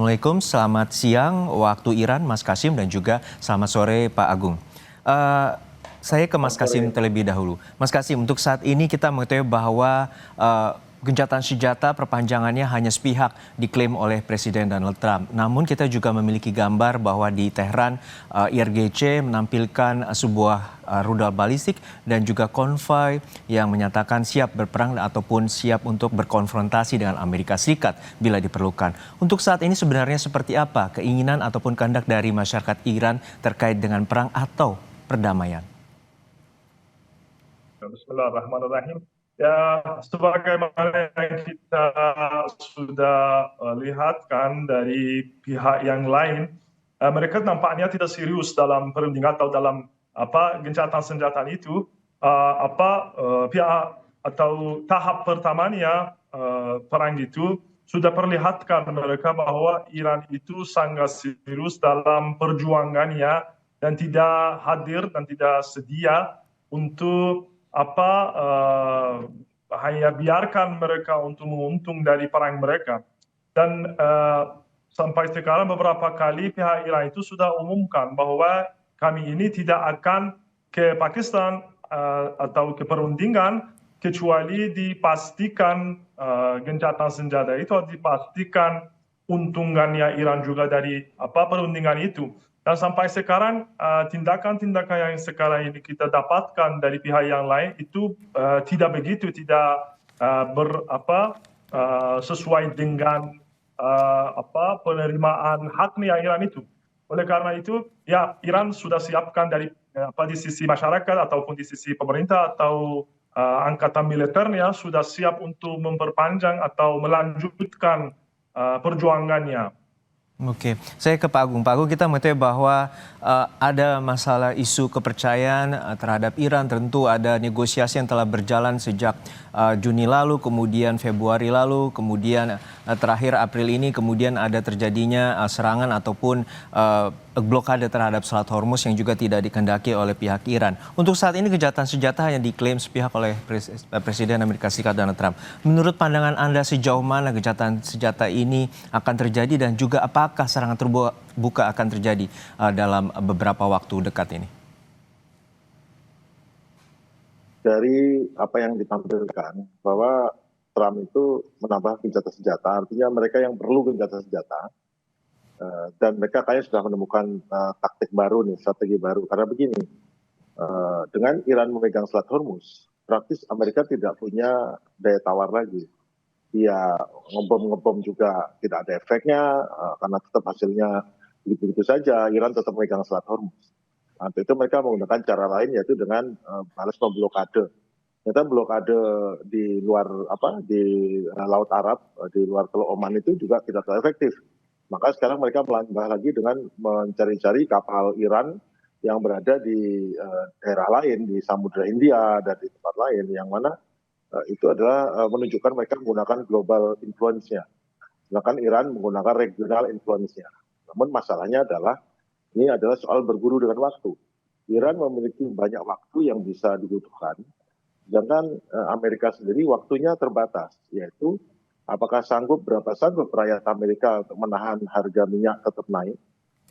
Assalamualaikum, selamat siang waktu Iran, Mas Kasim, dan juga selamat sore Pak Agung. Eh, saya ke Mas Kasim terlebih dahulu. Mas Kasim, untuk saat ini kita mengetahui bahwa gencatan senjata perpanjangannya hanya sepihak diklaim oleh Presiden Donald Trump. Namun kita juga memiliki gambar bahwa di Tehran IRGC menampilkan sebuah rudal balistik dan juga konvoi yang menyatakan siap berperang ataupun siap untuk berkonfrontasi dengan Amerika Serikat bila diperlukan. Untuk saat ini sebenarnya seperti apa keinginan ataupun kehendak dari masyarakat Iran terkait dengan perang atau perdamaian? Bismillahirrahmanirrahim. Ya, sebagaimana yang kita sudah lihat kan dari pihak yang lain, mereka nampaknya tidak serius dalam perundingan atau dalam gencatan senjata itu. Pihak atau tahap pertamanya perang itu sudah perlihatkan mereka bahwa Iran itu sangat serius dalam perjuangannya dan tidak hadir dan tidak sedia untuk hanya biarkan mereka untuk menguntung dari perang mereka. Dan sampai sekarang beberapa kali pihak Iran itu sudah umumkan bahwa kami ini tidak akan ke Pakistan atau ke perundingan kecuali dipastikan gencatan senjata itu dipastikan untungannya Iran juga dari perundingan itu. Dan sampai sekarang tindakan-tindakan yang sekarang ini kita dapatkan dari pihak yang lain itu tidak begitu, tidak sesuai dengan penerimaan haknya Iran itu. Oleh karena itu, ya Iran sudah siapkan dari di sisi masyarakat ataupun di sisi pemerintah atau angkatan militernya sudah siap untuk memperpanjang atau melanjutkan perjuangannya. Oke, saya ke Pak Agung. Pak Agung, kita mengetahui bahwa ada masalah isu kepercayaan terhadap Iran. Tentu ada negosiasi yang telah berjalan sejak Juni lalu, kemudian Februari lalu, kemudian terakhir April ini, kemudian ada terjadinya serangan ataupun blokade terhadap Selat Hormuz yang juga tidak dikehendaki oleh pihak Iran. Untuk saat ini kejahatan senjata hanya diklaim sepihak oleh Presiden Amerika Serikat Donald Trump. Menurut pandangan Anda sejauh mana kejahatan senjata ini akan terjadi dan juga apakah serangan terbuka akan terjadi dalam beberapa waktu dekat ini? Dari apa yang ditampilkan bahwa Trump itu menambah gencatan senjata, artinya mereka yang perlu gencatan senjata. Dan mereka kayaknya sudah menemukan taktik baru nih, strategi baru. Karena begini, dengan Iran memegang Selat Hormuz, praktis Amerika tidak punya daya tawar lagi. Dia ngebom juga tidak ada efeknya, karena tetap hasilnya begitu-begitu saja. Iran tetap memegang Selat Hormuz. Nah, itu mereka menggunakan cara lain, yaitu dengan balas memblokade. Ternyata blokade di luar di Laut Arab, di luar Teluk Oman itu juga tidak terlalu efektif. Maka sekarang mereka melangkah lagi dengan mencari-cari kapal Iran yang berada di daerah lain, di Samudra Hindia dan di tempat lain, yang mana itu adalah menunjukkan mereka menggunakan global influence-nya. Sedangkan Iran menggunakan regional influence-nya. Namun masalahnya adalah, ini adalah soal berburu dengan waktu. Iran memiliki banyak waktu yang bisa dibutuhkan, sedangkan Amerika sendiri waktunya terbatas, yaitu apakah berapa sanggup rakyat Amerika untuk menahan harga minyak tetap naik,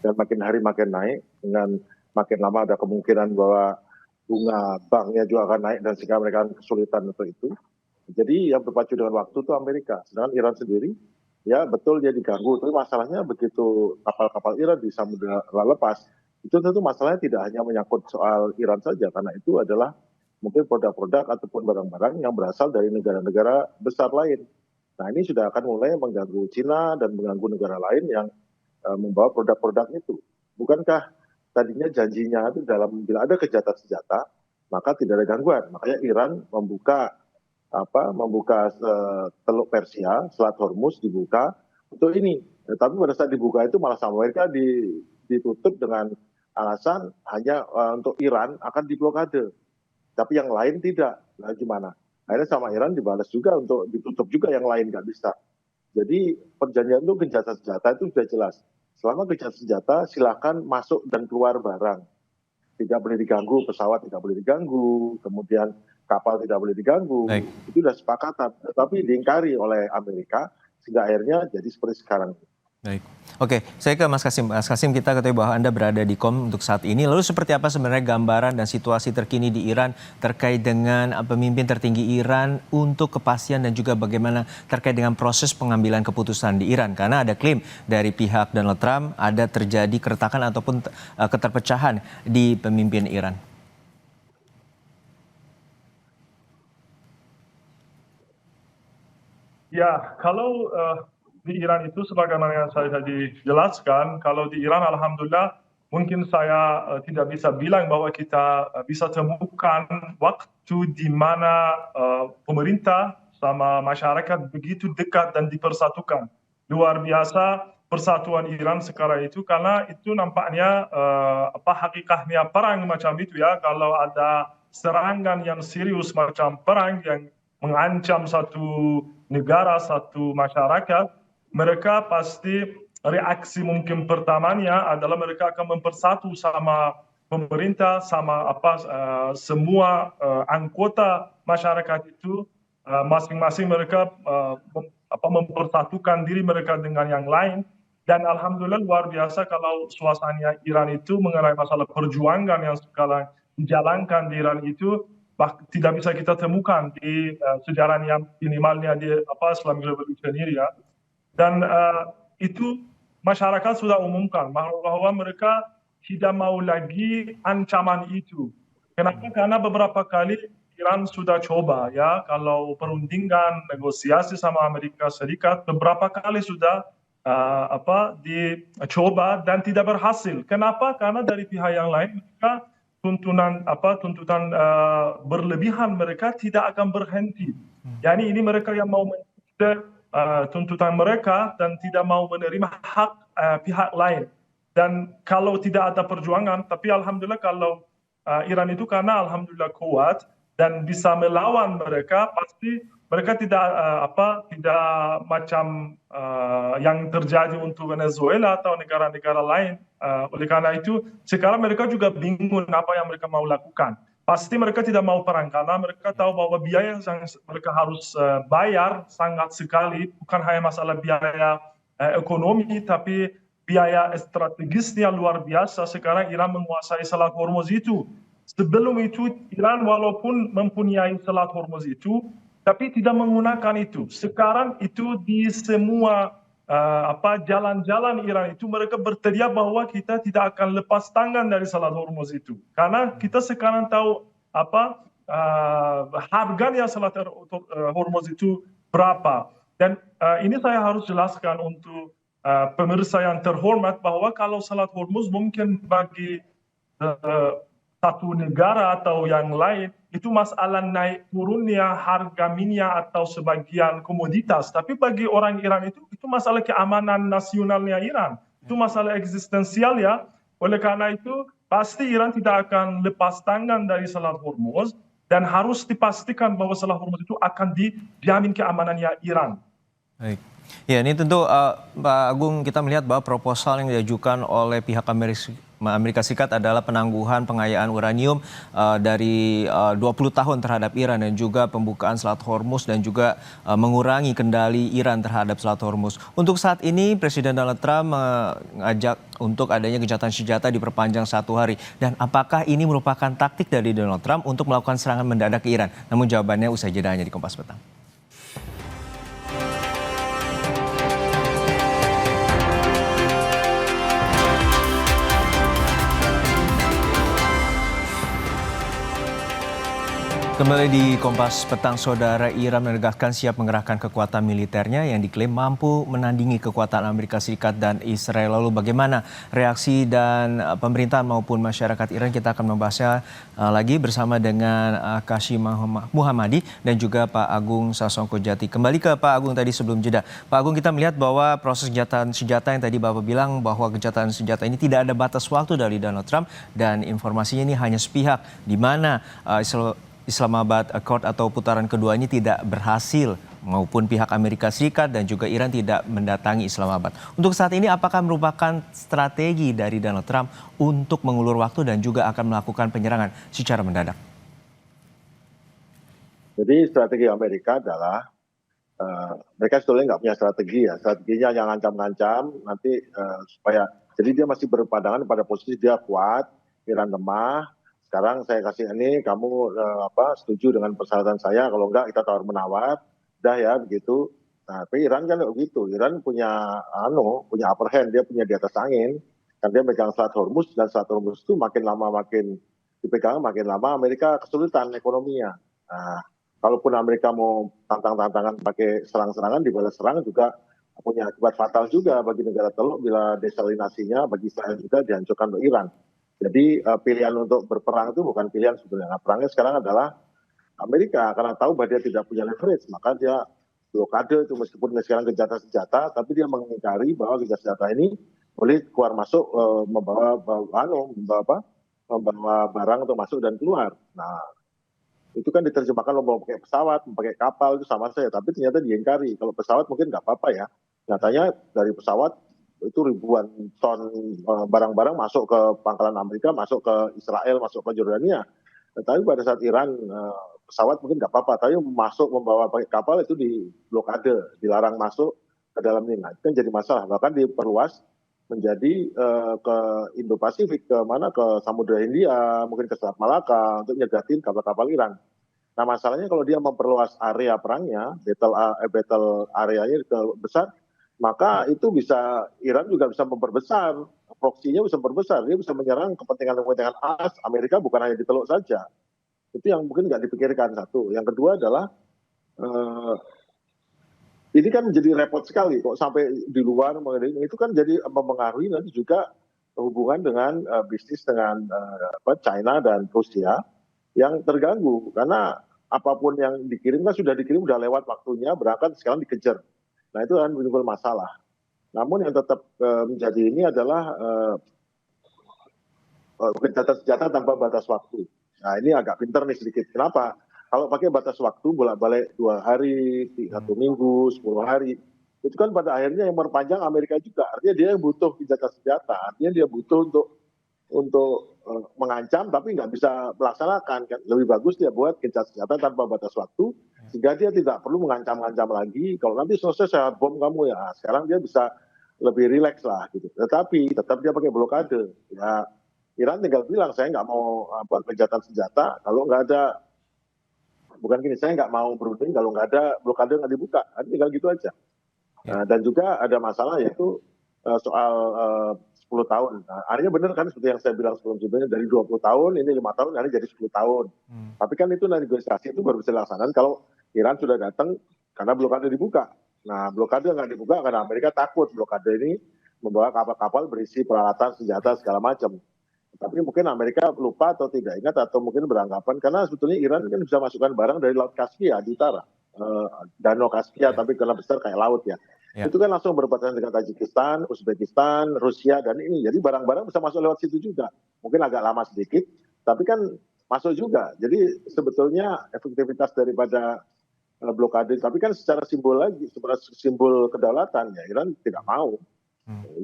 dan makin hari makin naik, dengan makin lama ada kemungkinan bahwa bunga banknya juga akan naik dan sehingga mereka akan kesulitan untuk itu. Jadi yang berpacu dengan waktu itu Amerika, sedangkan Iran sendiri, ya betul dia diganggu, tapi masalahnya begitu kapal-kapal Iran di Samudra lepas, itu tentu masalahnya tidak hanya menyangkut soal Iran saja, karena itu adalah mungkin produk-produk ataupun barang-barang yang berasal dari negara-negara besar lain. Nah, ini sudah akan mulai mengganggu Cina dan mengganggu negara lain yang membawa produk-produk itu. Bukankah tadinya janjinya itu bila ada kejahatan senjata, maka tidak ada gangguan. Makanya Iran membuka Teluk Persia, Selat Hormuz dibuka untuk ini. Tapi pada saat dibuka itu malah sama mereka ditutup dengan alasan hanya untuk Iran akan diblokade. Tapi yang lain tidak. Nah, gimana? Akhirnya sama Iran dibalas juga untuk ditutup juga yang lain, nggak bisa. Jadi perjanjian itu gencatan senjata itu sudah jelas. Selama gencatan senjata silakan masuk dan keluar barang. Tidak boleh diganggu, pesawat tidak boleh diganggu, kemudian kapal tidak boleh diganggu. Itu sudah sepakatan. Tapi diingkari oleh Amerika sehingga akhirnya jadi seperti sekarang. Baik. Oke, saya ke Mas Kasim. Mas Kasim, kita ketahui bahwa Anda berada di KOM untuk saat ini. Lalu seperti apa sebenarnya gambaran dan situasi terkini di Iran terkait dengan pemimpin tertinggi Iran untuk kepastian dan juga bagaimana terkait dengan proses pengambilan keputusan di Iran? Karena ada klaim dari pihak Donald Trump ada terjadi keretakan ataupun keterpecahan di pemimpin Iran. Ya, kalau di Iran itu sebagaimana yang saya tadi jelaskan, kalau di Iran alhamdulillah mungkin saya tidak bisa bilang bahwa kita bisa temukan waktu di mana pemerintah sama masyarakat begitu dekat dan dipersatukan. Luar biasa persatuan Iran sekarang itu karena itu nampaknya apa hakikatnya perang macam itu ya. Kalau ada serangan yang serius macam perang yang mengancam satu negara, satu masyarakat, mereka pasti reaksi mungkin pertamanya adalah mereka akan mempersatu sama pemerintah, sama semua anggota masyarakat itu, masing-masing mereka mempersatukan diri mereka dengan yang lain. Dan alhamdulillah luar biasa kalau suasana Iran itu mengenai masalah perjuangan yang sekarang dijalankan di Iran itu tidak bisa kita temukan di sejarahnya minimalnya di Islamic Revolution ini ya. Dan itu masyarakat sudah umumkan bahwa mereka tidak mau lagi ancaman itu. Kenapa? Karena beberapa kali Iran sudah coba ya, kalau perundingan negosiasi sama Amerika Serikat beberapa kali sudah dicoba dan tidak berhasil. Kenapa? Karena dari pihak yang lain mereka tuntutan berlebihan mereka tidak akan berhenti. Yani ini mereka yang mau tuntutan mereka dan tidak mau menerima hak pihak lain. Dan kalau tidak ada perjuangan, tapi alhamdulillah kalau Iran itu karena alhamdulillah kuat dan bisa melawan mereka, pasti mereka tidak tidak macam yang terjadi untuk Venezuela atau negara-negara lain. Oleh karena itu, sekarang mereka juga bingung apa yang mereka mau lakukan. Pasti mereka tidak mau perang karena mereka tahu bahwa biaya yang mereka harus bayar sangat sekali, bukan hanya masalah biaya ekonomi, tapi biaya strategisnya luar biasa. Sekarang Iran menguasai Selat Hormuz itu. Sebelum itu Iran walaupun mempunyai Selat Hormuz itu, tapi tidak menggunakan itu. Sekarang itu di semua jalan-jalan Iran itu mereka berteriak bahwa kita tidak akan lepas tangan dari Selat Hormuz itu. Karena kita sekarang tahu harganya Selat Hormuz itu berapa. Dan ini saya harus jelaskan untuk pemirsa yang terhormat bahwa kalau Selat Hormuz mungkin bagi satu negara atau yang lain itu masalah naik turunnya harga minyak atau sebagian komoditas, tapi bagi orang Iran itu masalah keamanan nasionalnya Iran, itu masalah eksistensial ya. Oleh karena itu pasti Iran tidak akan lepas tangan dari Selat Hormuz dan harus dipastikan bahwa Selat Hormuz itu akan dijamin keamanannya Iran. Baik. Ya, ini tentu Pak Agung, kita melihat bahwa proposal yang diajukan oleh pihak Amerika Serikat adalah penangguhan pengayaan uranium dari 20 tahun terhadap Iran dan juga pembukaan Selat Hormuz dan juga mengurangi kendali Iran terhadap Selat Hormuz. Untuk saat ini Presiden Donald Trump mengajak untuk adanya gencatan senjata diperpanjang 1 hari. Dan apakah ini merupakan taktik dari Donald Trump untuk melakukan serangan mendadak ke Iran? Namun jawabannya usai jeda hanya di Kompas Petang. Kembali di Kompas Petang, Saudara. Iran menegaskan siap mengerahkan kekuatan militernya yang diklaim mampu menandingi kekuatan Amerika Serikat dan Israel. Lalu bagaimana reaksi dan pemerintahan maupun masyarakat Iran? Kita akan membahasnya lagi bersama dengan Kasim Muhammadi dan juga Pak Agung Sasongko-Jati. Kembali ke Pak Agung tadi sebelum jeda. Pak Agung, kita melihat bahwa proses gencatan senjata yang tadi Bapak bilang bahwa gencatan senjata ini tidak ada batas waktu dari Donald Trump dan informasinya ini hanya sepihak, di mana Islamabad Accord atau putaran kedua ini tidak berhasil, maupun pihak Amerika Serikat dan juga Iran tidak mendatangi Islamabad. Untuk saat ini apakah merupakan strategi dari Donald Trump untuk mengulur waktu dan juga akan melakukan penyerangan secara mendadak? Jadi strategi Amerika adalah mereka sebetulnya nggak punya strategi ya, strateginya yang ngancam-ngancam nanti supaya, jadi dia masih berpandangan pada posisi dia kuat, Iran lemah. Sekarang saya kasih ini, kamu setuju dengan persyaratan saya, kalau enggak kita tawar menawar, dah ya begitu. Nah, tapi Iran kan begitu, Iran punya punya upper hand, dia punya di atas angin, kan dia megang Selat Hormuz, dan Selat Hormuz itu makin lama makin dipegang, makin lama Amerika kesulitan ekonominya. Nah, kalaupun Amerika mau tantang-tantangan pakai serang-serangan, dibalas serang juga punya akibat fatal juga bagi negara Teluk bila desalinasinya bagi Israel juga dihancurkan oleh Iran. Jadi pilihan untuk berperang itu bukan pilihan sebetulnya. Nah, perangnya sekarang adalah Amerika, karena tahu bahwa dia tidak punya leverage, maka dia blokade itu, meskipun sekarang gencatan senjata, tapi dia mengingkari bahwa gencatan senjata ini boleh keluar masuk, membawa barang untuk masuk dan keluar. Nah, itu kan diterjemahkan mau pakai pesawat, pakai kapal, itu sama saja, tapi ternyata diingkari. Kalau pesawat mungkin nggak apa-apa ya. Nyatanya dari pesawat itu ribuan ton barang-barang masuk ke pangkalan Amerika, masuk ke Israel, masuk ke Jordania. Tapi pada saat Iran pesawat mungkin nggak apa-apa, tapi masuk membawa pakai kapal itu di blokade, dilarang masuk ke dalam ini. Nah, itu kan jadi masalah. Bahkan diperluas menjadi ke Indo-Pasifik, ke mana, ke Samudra Hindia, mungkin ke Selat Malaka untuk nyegatin kapal-kapal Iran. Nah, masalahnya kalau dia memperluas area perangnya, battle areanya besar, maka itu bisa, Iran juga bisa memperbesar, proksinya bisa memperbesar, dia bisa menyerang kepentingan-kepentingan Amerika bukan hanya di Teluk saja. Itu yang mungkin nggak dipikirkan, satu. Yang kedua adalah ini kan menjadi repot sekali kok sampai di luar, itu kan jadi mempengaruhi nanti juga hubungan dengan bisnis dengan China dan Rusia yang terganggu, karena apapun yang dikirim kan sudah dikirim, udah lewat waktunya berangkat, sekarang dikejar. Nah, itu kan menimbul masalah. Namun yang tetap menjadi ini adalah gencatan senjata tanpa batas waktu. Nah, ini agak pinter nih sedikit. Kenapa? Kalau pakai batas waktu bolak-balik 2 hari, 1 minggu, 10 hari, itu kan pada akhirnya yang memperpanjang Amerika juga. Artinya dia butuh gencatan senjata, artinya dia butuh untuk mengancam tapi nggak bisa melaksanakan. Kan lebih bagus dia buat gencatan senjata tanpa batas waktu, sehingga dia tidak perlu mengancam-ancam lagi. Kalau nanti selesai saya bom kamu ya, sekarang dia bisa lebih rileks lah gitu. Tetapi tetap dia pakai blokade. Ya, Iran tinggal bilang saya nggak mau gencatan senjata kalau nggak ada, bukan gini, saya nggak mau berunding kalau nggak ada blokade, nggak dibuka. Tinggal gitu aja. Dan juga ada masalah yaitu soal 10 tahun. Nah, akhirnya benar kan seperti yang saya bilang sebelumnya, dari 20 tahun, ini 5 tahun, akhirnya jadi 10 tahun. Tapi kan itu negosiasi itu baru bisa dilaksanakan kalau Iran sudah datang karena blokade dibuka. Nah, blokade nggak dibuka karena Amerika takut blokade ini membawa kapal-kapal berisi peralatan, senjata, segala macam. Tapi mungkin Amerika lupa atau tidak ingat atau mungkin beranggapan, karena sebetulnya Iran kan bisa masukkan barang dari Laut Kaspia di utara. Danau Kaspia, tapi karena besar kayak laut ya. Itu kan langsung berbatasan dengan Tajikistan, Uzbekistan, Rusia, dan ini. Jadi barang-barang bisa masuk lewat situ juga. Mungkin agak lama sedikit, tapi kan masuk juga. Jadi sebetulnya efektivitas daripada blokade, tapi kan secara simbol lagi, sebagai simbol kedaulatan, ya Iran tidak mau.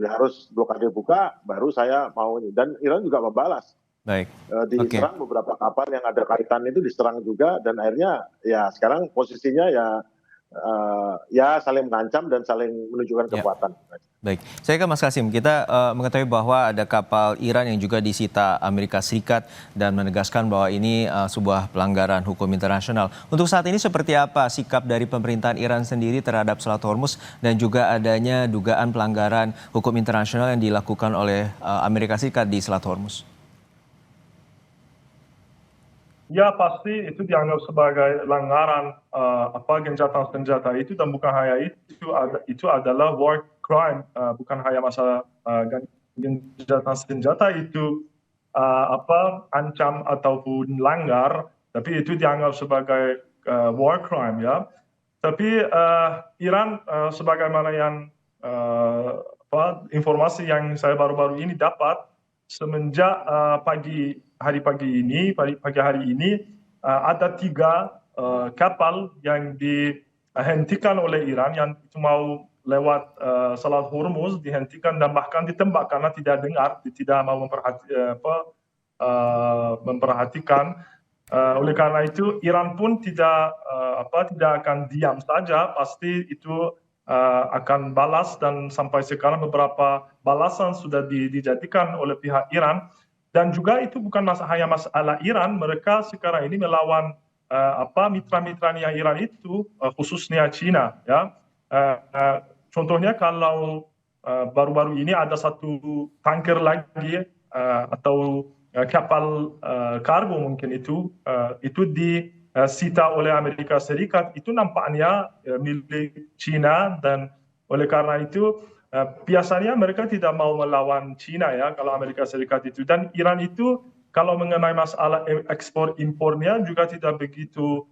Ya harus blokade buka, baru saya mau ini. Dan Iran juga membalas. Baik. Diserang beberapa kapal yang ada kaitan itu diserang juga, dan akhirnya ya sekarang posisinya ya saling mengancam dan saling menunjukkan kekuatan. Baik, saya ke Mas Kasim. Kita mengetahui bahwa ada kapal Iran yang juga disita Amerika Serikat dan menegaskan bahwa ini sebuah pelanggaran hukum internasional. Untuk saat ini seperti apa sikap dari pemerintahan Iran sendiri terhadap Selat Hormuz dan juga adanya dugaan pelanggaran hukum internasional yang dilakukan oleh Amerika Serikat di Selat Hormuz? Ya, pasti itu dianggap sebagai pelanggaran gencatan senjata itu, dan bukan hanya itu adalah war crime, bukan hanya masalah gencatan senjata itu ancam ataupun langgar, tapi itu dianggap sebagai war crime ya. Tapi Iran sebagaimana yang informasi yang saya baru-baru ini dapat, semenjak pagi hari ini ada 3 kapal yang dihentikan oleh Iran yang itu mau lewat Selat Hormuz, dihentikan dan bahkan ditembak karena tidak dengar, tidak mau memperhatikan Oleh karena itu Iran pun tidak akan diam saja, pasti itu akan balas, dan sampai sekarang beberapa balasan sudah dijadikan oleh pihak Iran. Dan juga itu bukan hanya masalah Iran, mereka sekarang ini melawan mitra-mitranya Iran itu, khususnya China, ya. Contohnya kalau baru-baru ini ada satu tanker lagi atau kapal kargo mungkin itu disita oleh Amerika Serikat, itu nampaknya milik China, dan oleh karena itu biasanya mereka tidak mau melawan China, ya, kalau Amerika Serikat itu. Dan Iran itu kalau mengenai masalah ekspor impornya juga tidak begitu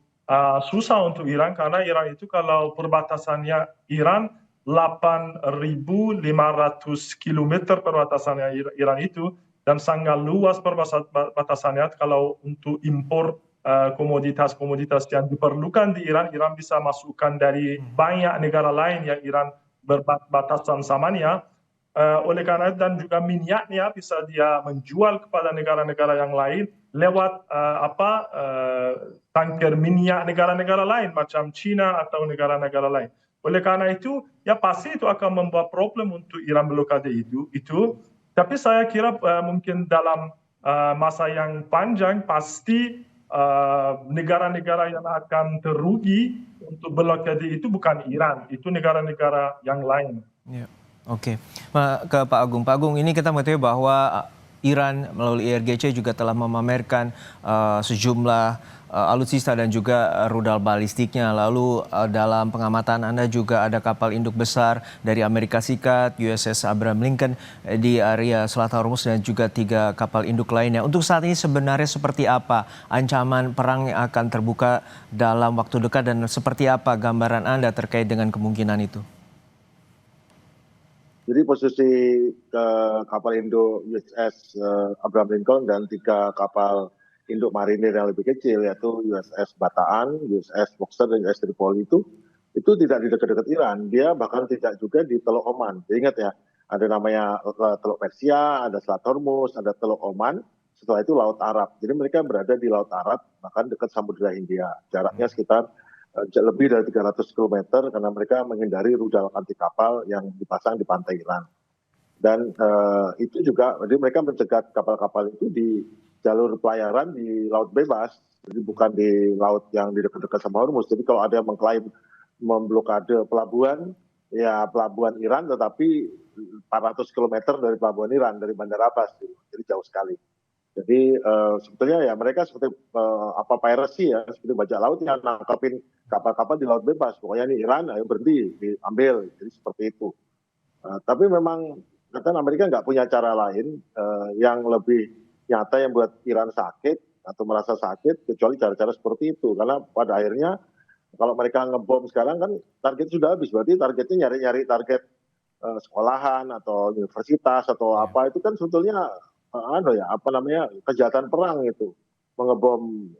susah untuk Iran, karena Iran itu kalau perbatasannya Iran 8.500 kilometer perbatasannya Iran itu, dan sangat luas perbatasannya. Kalau untuk impor komoditas-komoditas yang diperlukan di Iran, Iran bisa masukkan dari banyak negara lain yang Iran berbatasan samanya. Oleh karena itu, dan juga minyaknya bisa dia menjual kepada negara-negara yang lain lewat tanker minyak negara-negara lain macam China atau negara-negara lain. Oleh karena itu, ya pasti itu akan membuat problem untuk Iran blokade itu. Tapi saya kira mungkin dalam masa yang panjang pasti negara-negara yang akan terugi untuk blokade itu bukan Iran, itu negara-negara yang lain. Ya, oke. Ke Pak Agung. Pak Agung, ini kita mengetahui bahwa Iran melalui IRGC juga telah memamerkan sejumlah alutsista dan juga rudal balistiknya. Lalu dalam pengamatan Anda juga ada kapal induk besar dari Amerika Serikat, USS Abraham Lincoln di area Selat Hormuz, dan juga 3 kapal induk lainnya. Untuk saat ini sebenarnya seperti apa ancaman perang yang akan terbuka dalam waktu dekat, dan seperti apa gambaran Anda terkait dengan kemungkinan itu? Jadi posisi kapal induk USS Abraham Lincoln dan 3 kapal induk marinir yang lebih kecil, yaitu USS Bataan, USS Boxer, dan USS Tripoli itu tidak di dekat-dekat Iran. Dia bahkan tidak juga di Teluk Oman. Jadi ingat ya, ada namanya Teluk Persia, ada Selat Hormuz, ada Teluk Oman, setelah itu Laut Arab. Jadi mereka berada di Laut Arab, bahkan dekat Samudra Hindia. Jaraknya sekitar lebih dari 300 km, karena mereka menghindari rudal anti kapal yang dipasang di pantai Iran. Dan itu juga, jadi mereka mencegat kapal-kapal itu di jalur pelayaran di laut bebas, jadi bukan di laut yang di dekat-dekat sama Hormuz. Jadi kalau ada yang mengklaim memblokade pelabuhan, ya pelabuhan Iran, tetapi 400 km dari pelabuhan Iran, dari Bandar Abbas, jadi jauh sekali. Jadi sebetulnya ya mereka seperti piracy, ya, seperti bajak laut yang nangkapin kapal-kapal di laut bebas. Pokoknya ini Iran, ayo berhenti, diambil. Jadi seperti itu. Tapi memang kata Amerika nggak punya cara lain yang lebih nyata yang buat Iran sakit atau merasa sakit kecuali cara-cara seperti itu. Karena pada akhirnya kalau mereka ngebom sekarang kan target sudah habis, berarti targetnya nyari-nyari target sekolahan atau universitas atau apa, itu kan sebetulnya kejahatan perang itu, mengebom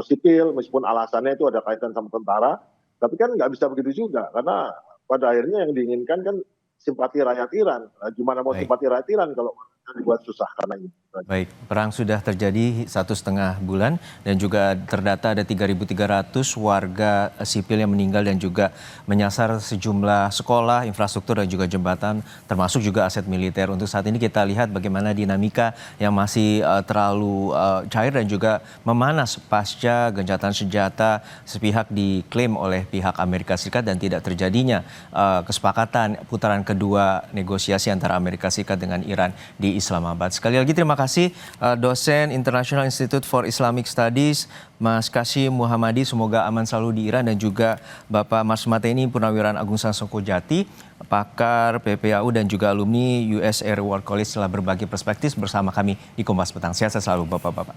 sipil, meskipun alasannya itu ada kaitan sama tentara, tapi kan nggak bisa begitu juga, karena pada akhirnya yang diinginkan kan simpati rakyat Iran. Gimana mau simpati rakyat Iran kalau dibuat susah karena ini. Baik, perang sudah terjadi 1,5 bulan dan juga terdata ada 3.300 warga sipil yang meninggal dan juga menyasar sejumlah sekolah, infrastruktur dan juga jembatan, termasuk juga aset militer. Untuk saat ini kita lihat bagaimana dinamika yang masih terlalu cair dan juga memanas pasca gencatan senjata sepihak diklaim oleh pihak Amerika Serikat dan tidak terjadinya kesepakatan putaran kedua negosiasi antara Amerika Serikat dengan Iran di Islamabad. Sekali lagi terima kasih dosen International Institute for Islamic Studies Mas Qasim Muhammadi, semoga aman selalu di Iran, dan juga Bapak Mas Mateni Purnawirawan Agung Sansoko Jati, pakar PPAU dan juga alumni US Air War College, telah berbagi perspektif bersama kami di Kompas Petang. Sehat selalu Bapak-bapak.